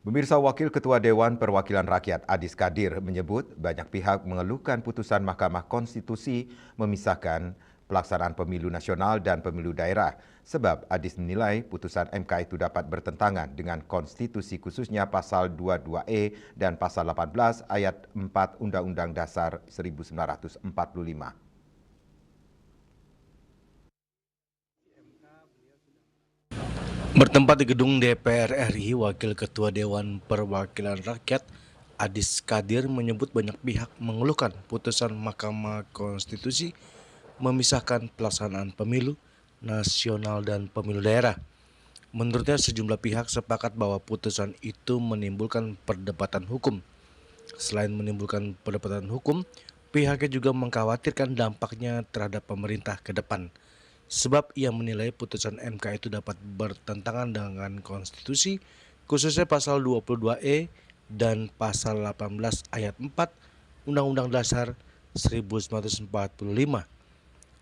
Pemirsa, Wakil Ketua Dewan Perwakilan Rakyat Adis Kadir menyebut banyak pihak mengeluhkan putusan Mahkamah Konstitusi memisahkan pelaksanaan pemilu nasional dan pemilu daerah. Sebab Adis menilai putusan MK itu dapat bertentangan dengan konstitusi, khususnya pasal 22E dan pasal 18 ayat 4 Undang-Undang Dasar 1945. Bertempat di gedung DPR RI, Wakil Ketua Dewan Perwakilan Rakyat Adis Kadir menyebut banyak pihak mengeluhkan putusan Mahkamah Konstitusi memisahkan pelaksanaan pemilu nasional dan pemilu daerah. Menurutnya sejumlah pihak sepakat bahwa putusan itu menimbulkan perdebatan hukum. Selain menimbulkan perdebatan hukum, pihaknya juga mengkhawatirkan dampaknya terhadap pemerintah ke depan. Sebab ia menilai putusan MK itu dapat bertentangan dengan konstitusi, khususnya pasal 22E dan pasal 18 ayat 4 Undang-Undang Dasar 1945.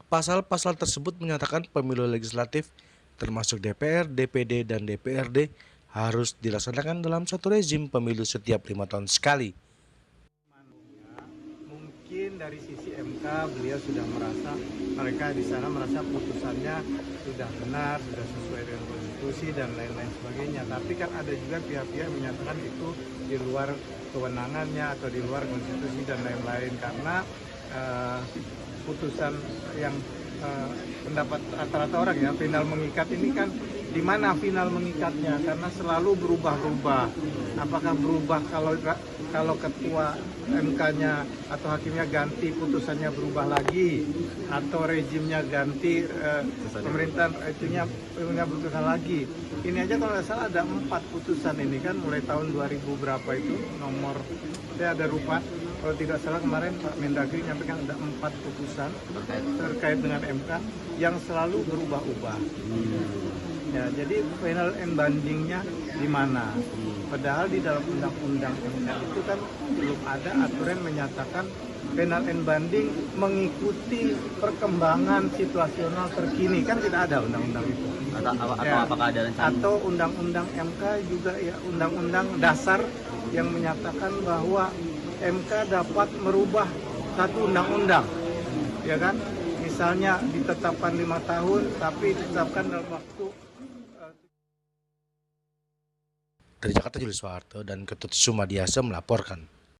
Pasal-pasal tersebut menyatakan pemilu legislatif termasuk DPR, DPD, dan DPRD harus dilaksanakan dalam satu rezim pemilu setiap 5 tahun sekali. Mungkin dari sisi MK beliau sudah merasa, mereka di sana merasa putusannya sudah benar, sudah sesuai dengan konstitusi dan lain-lain sebagainya. Tapi kan ada juga pihak-pihak menyatakan itu di luar kewenangannya atau di luar konstitusi dan lain-lain, karena putusan yang pendapat rata-rata orang ya, final mengikat ini kan di mana final mengikatnya, karena selalu berubah-ubah. Apakah berubah kalau ketua MK-nya atau hakimnya ganti, putusannya berubah lagi, atau rezimnya ganti, pemerintahan itunya putusan lagi. Ini aja kalau nggak salah ada 4 putusan ini kan, mulai tahun 2000 berapa itu nomor, saya ada lupa. Kalau tidak salah kemarin Pak Mendagri nyampaikan ada 4 putusan terkait dengan MK yang selalu berubah-ubah. Ya, jadi final and bandingnya di mana? Padahal di dalam undang-undang MK itu kan belum ada aturan menyatakan final and banding mengikuti perkembangan situasional terkini, kan tidak ada undang-undang itu. Apakah ada rencana? Atau undang-undang MK juga ya, undang-undang dasar yang menyatakan bahwa MK dapat merubah satu undang-undang, ya kan? Misalnya ditetapkan 5 tahun, tapi ditetapkan dalam waktu. Dari Jakarta, Julius Soeharto dan Ketut Sumadiasa melaporkan.